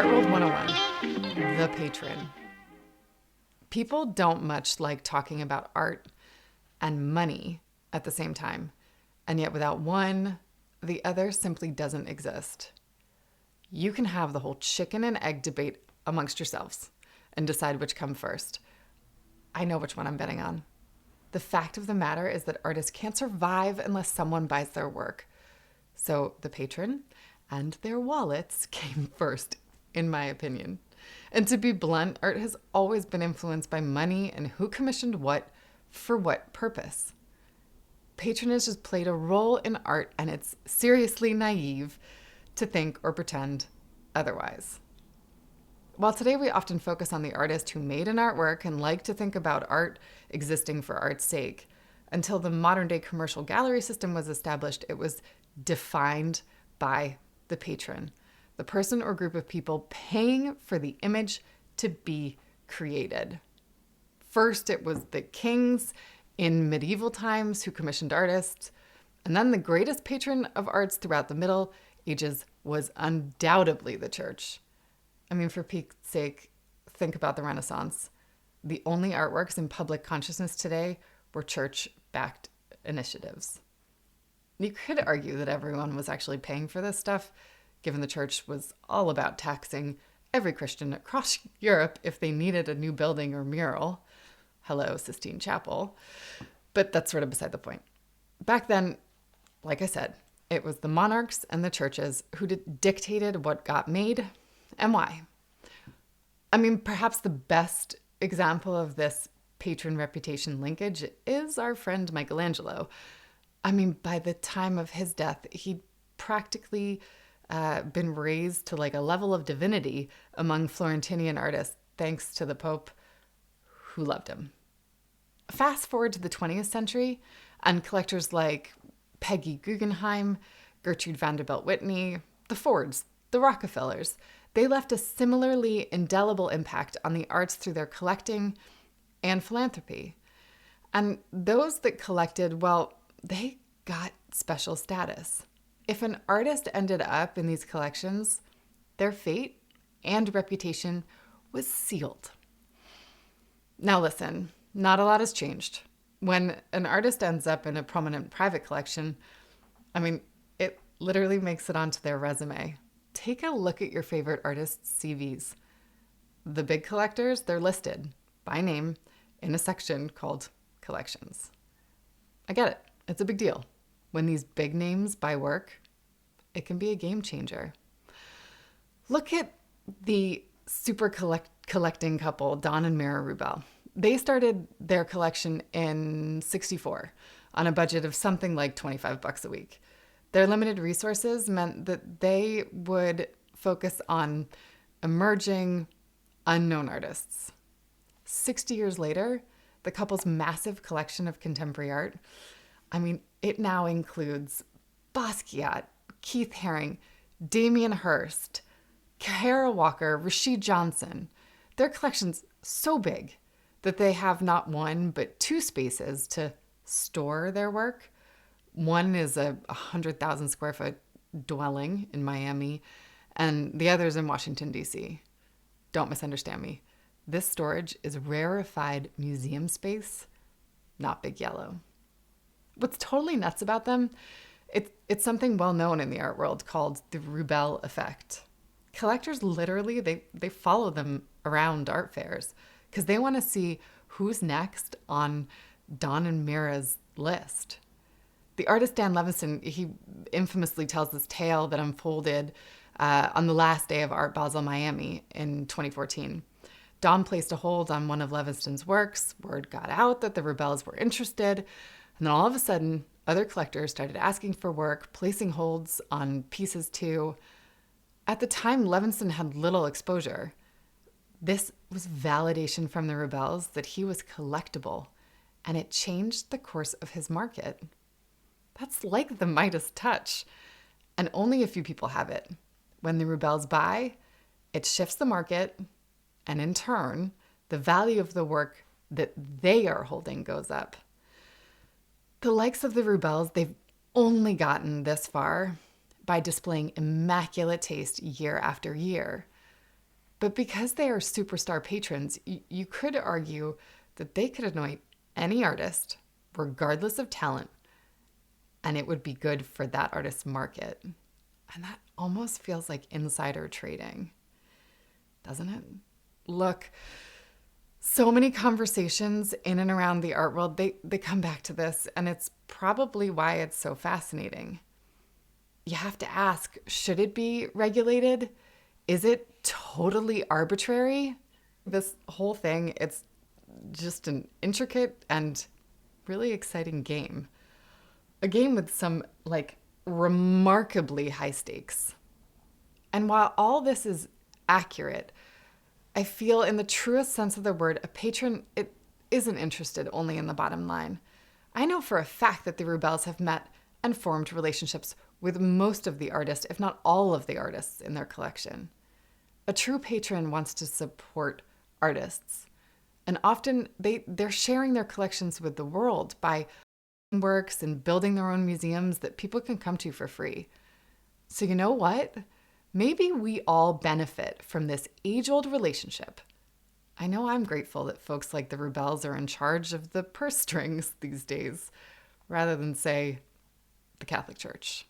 Art World 101, the Patron. People don't much like talking about art and money at the same time, and yet without one, the other simply doesn't exist. You can have the whole chicken and egg debate amongst yourselves and decide which come first. I know which one I'm betting on. The fact of the matter is that artists can't survive unless someone buys their work. So the patron and their wallets came first, in my opinion. And to be blunt, art has always been influenced by money and who commissioned what for what purpose. Patronage has played a role in art, and it's seriously naive to think or pretend otherwise. While today we often focus on the artist who made an artwork and like to think about art existing for art's sake, until the modern day commercial gallery system was established, it was defined by the patron, the person or group of people paying for the image to be created. First, it was the kings in medieval times who commissioned artists, and then the greatest patron of arts throughout the Middle Ages was undoubtedly the church. I mean, for Pete's sake, think about the Renaissance. The only artworks in public consciousness today were church-backed initiatives. You could argue that everyone was actually paying for this stuff, given the church was all about taxing every Christian across Europe if they needed a new building or mural. Hello, Sistine Chapel. But that's sort of beside the point. Back then, like I said, it was the monarchs and the churches who dictated what got made and why. I mean, perhaps the best example of this patron reputation linkage is our friend Michelangelo. I mean, by the time of his death, he'd practically been raised to like a level of divinity among Florentinian artists, thanks to the Pope, who loved him. Fast forward to the 20th century, and collectors like Peggy Guggenheim, Gertrude Vanderbilt Whitney, the Fords, the Rockefellers, they left a similarly indelible impact on the arts through their collecting and philanthropy. And those that collected, well, they got special status. If an artist ended up in these collections, their fate and reputation was sealed. Now listen, not a lot has changed. When an artist ends up in a prominent private collection, I mean, it literally makes it onto their resume. Take a look at your favorite artists' CVs. The big collectors, they're listed by name in a section called collections. I get it. It's a big deal. When these big names buy work, it can be a game changer. Look at the super collecting couple, Don and Mira Rubel. They started their collection in '64 on a budget of something like $25 a week. Their limited resources meant that they would focus on emerging, unknown artists. 60 years later, the couple's massive collection of contemporary art, I mean, it now includes Basquiat, Keith Haring, Damien Hirst, Kara Walker, Rasheed Johnson. Their collection's so big that they have not one but two spaces to store their work. One is a 100,000 square foot dwelling in Miami, and the other is in Washington, D.C. Don't misunderstand me. This storage is rarefied museum space, not Big Yellow. What's totally nuts about them, it's something well known in the art world called the Rubel effect. Collectors literally, they follow them around art fairs because they want to see who's next on Don and Mira's list. The artist Dan Levinson, he infamously tells this tale that unfolded on the last day of Art Basel Miami in 2014. Don placed a hold on one of Levinson's works. Word got out that the Rubels were interested. And then all of a sudden, other collectors started asking for work, placing holds on pieces too. At the time, Levinson had little exposure. This was validation from the Rubels that he was collectible, and it changed the course of his market. That's like the Midas touch, and only a few people have it. When the Rubels buy, it shifts the market, and in turn, the value of the work that they are holding goes up. The likes of the Rubels, they've only gotten this far by displaying immaculate taste year after year. But because they are superstar patrons, you could argue that they could anoint any artist, regardless of talent, and it would be good for that artist's market. And that almost feels like insider trading, doesn't it? Look, so many conversations in and around the art world, they come back to this, and it's probably why it's so fascinating. You have to ask, should it be regulated? Is it totally arbitrary? This whole thing, it's just an intricate and really exciting game. A game with some, like, remarkably high stakes. And while all this is accurate, I feel in the truest sense of the word, a patron it isn't interested only in the bottom line. I know for a fact that the Rubels have met and formed relationships with most of the artists, if not all of the artists in their collection. A true patron wants to support artists. And often they're sharing their collections with the world by works and building their own museums that people can come to for free. So you know what? Maybe we all benefit from this age-old relationship. I know I'm grateful that folks like the Rubels are in charge of the purse strings these days, rather than, say, the Catholic Church.